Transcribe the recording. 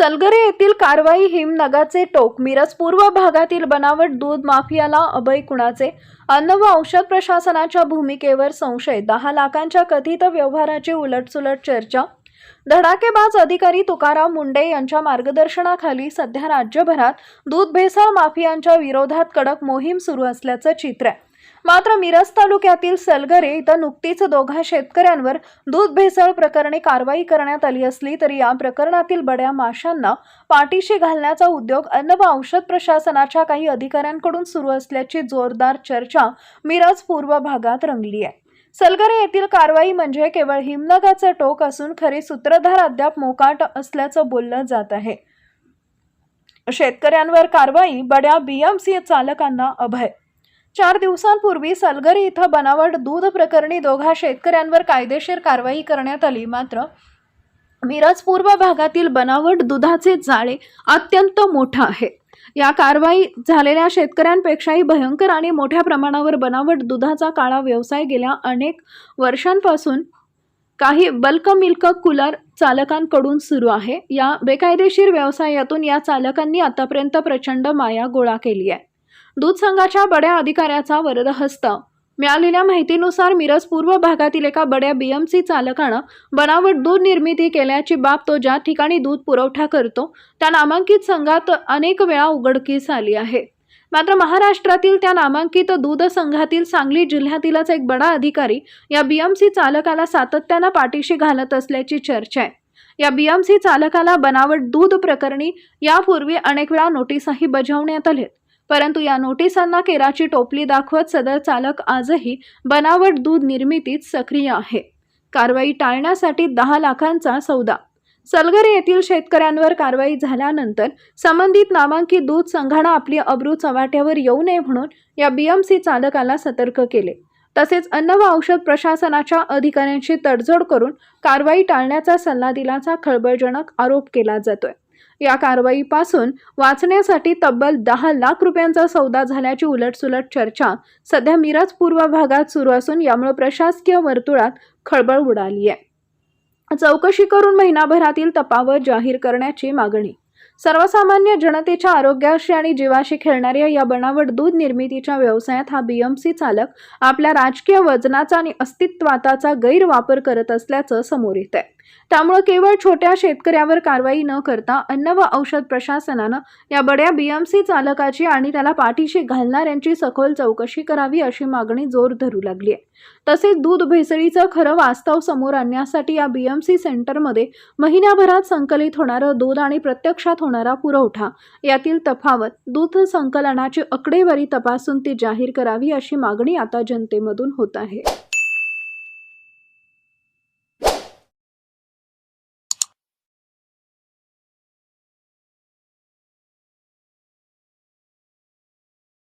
सलगरे येथील कारवाई हिमनगाचे टोक. मिरज पूर्व भागातील बनावट दूध माफियाला अभय कुणाचे? अन्न व औषध प्रशासनाच्या भूमिकेवर संशय. 10 लाखांच्या कथित व्यवहाराची उलटसुलट चर्चा. धडाकेबाज अधिकारी तुकाराम मुंडे यांच्या मार्गदर्शनाखाली सध्या राज्यभरात दूध भेसळ माफियांच्या विरोधात कडक मोहीम सुरू असल्याचं चित्र आहे. मात्र मिरज तालुक्यातील सलगरे इथं नुकतीच 2 शेतकऱ्यांवर दूध भेसळ प्रकरणी कारवाई करण्यात आली असली तरी या प्रकरणातील बड्या माशांना पाठीशी घालण्याचा उद्योग अन्न व औषध प्रशासनाच्या काही अधिकाऱ्यांकडून सुरू असल्याची जोरदार चर्चा मिरज पूर्व भागात रंगली आहे. सलगरे येथील कारवाई म्हणजे केवळ हिमनगाचं टोक असून खरे सूत्रधार अद्याप मोकाट असल्याचं बोललं जात आहे. शेतकऱ्यांवर कारवाई, बड्या बीएमसी चालकांना अभय. 4 दिवसांपूर्वी सलगरे इथं बनावट दूध प्रकरणी 2 शेतकऱ्यांवर कायदेशीर कारवाई करण्यात आली. मात्र मिरज पूर्व भागातील बनावट दुधाचे जाळे अत्यंत मोठे आहे. या कारवाई झालेल्या शेतकऱ्यांपेक्षाही भयंकर आणि मोठ्या प्रमाणावर बनावट दुधाचा काळा व्यवसाय गेल्या अनेक वर्षांपासून काही बल्क मिल्क कूलर चालकांकडून सुरू आहे. या बेकायदेशीर व्यवसायातून या चालकांनी आतापर्यंत प्रचंड माया गोळा केली आहे. दूध संघाच्या बड्या अधिकाऱ्याचा वरदहस्त. मिळालेल्या माहितीनुसार मिरज पूर्व भागातील एका बड्या बीएमसी चालकानं बनावट दूध निर्मिती केल्याची बाब तो ज्या ठिकाणी दूध पुरवठा करतो त्या नामांकित संघात अनेक वेळा उघडकीस आली आहे. मात्र महाराष्ट्रातील त्या नामांकित दूध संघातील सांगली जिल्ह्यातीलच एक बडा अधिकारी या बीएमसी चालकाला सातत्यानं पाठीशी घालत असल्याची चर्चा आहे. या बीएमसी चालकाला बनावट दूध प्रकरणी यापूर्वी अनेक वेळा नोटीसही बजावण्यात आल्या. परंतु या नोटिसांना केराची टोपली दाखवत सदर चालक आजही बनावट दूध निर्मितीत सक्रिय आहे. कारवाई टाळण्यासाठी 10 लाखांचा सौदा. सलगरे येथील शेतकऱ्यांवर कारवाई झाल्यानंतर संबंधित नामांकित दूध संघाने आपली अब्रू चव्हाट्यावर येऊ नये म्हणून या बीएमसी चालकाला सतर्क केले. तसेच अन्न व औषध प्रशासनाच्या अधिकाऱ्यांशी तडजोड करून कारवाई टाळण्याचा सल्ला दिल्याचा खळबळजनक आरोप केला जातोय. या कारवाईपासून वाचण्यासाठी तब्बल 10 लाख रुपयांचा सौदा झाल्याची उलटसुलट चर्चा सध्या मिरज पूर्व भागात सुरू असून यामुळे प्रशासकीय वर्तुळात खळबळ उडाली आहे. चौकशी करून महिनाभरातील तफावत जाहीर करण्याची मागणी. सर्वसामान्य जनतेच्या आरोग्याशी आणि जीवाशी खेळणाऱ्या या बनावट दूध निर्मितीच्या व्यवसायात हा बीएमसी चालक आपल्या राजकीय वजनाचा आणि अस्तित्वाचा गैरवापर करत असल्याचं समोर येत आहे. त्यामुळे केवळ छोट्या शेतकऱ्यावर कारवाई न करता अन्न व औषध प्रशासनानं या बड्या बीएमसी चालकाची आणि त्याला पाठीशी घालणाऱ्यांची सखोल चौकशी करावी अशी मागणी जोर धरू लागली आहे. तसेच दूध भेसळीचं खरं वास्तव समोर आणण्यासाठी या बीएमसी सेंटरमध्ये महिन्याभरात संकलित होणारं दूध आणि प्रत्यक्षात होणारा पुरवठा यातील तफावत, दूध संकलनाची आकडेवारी तपासून ती जाहीर करावी अशी मागणी आता जनतेमधून होत आहे.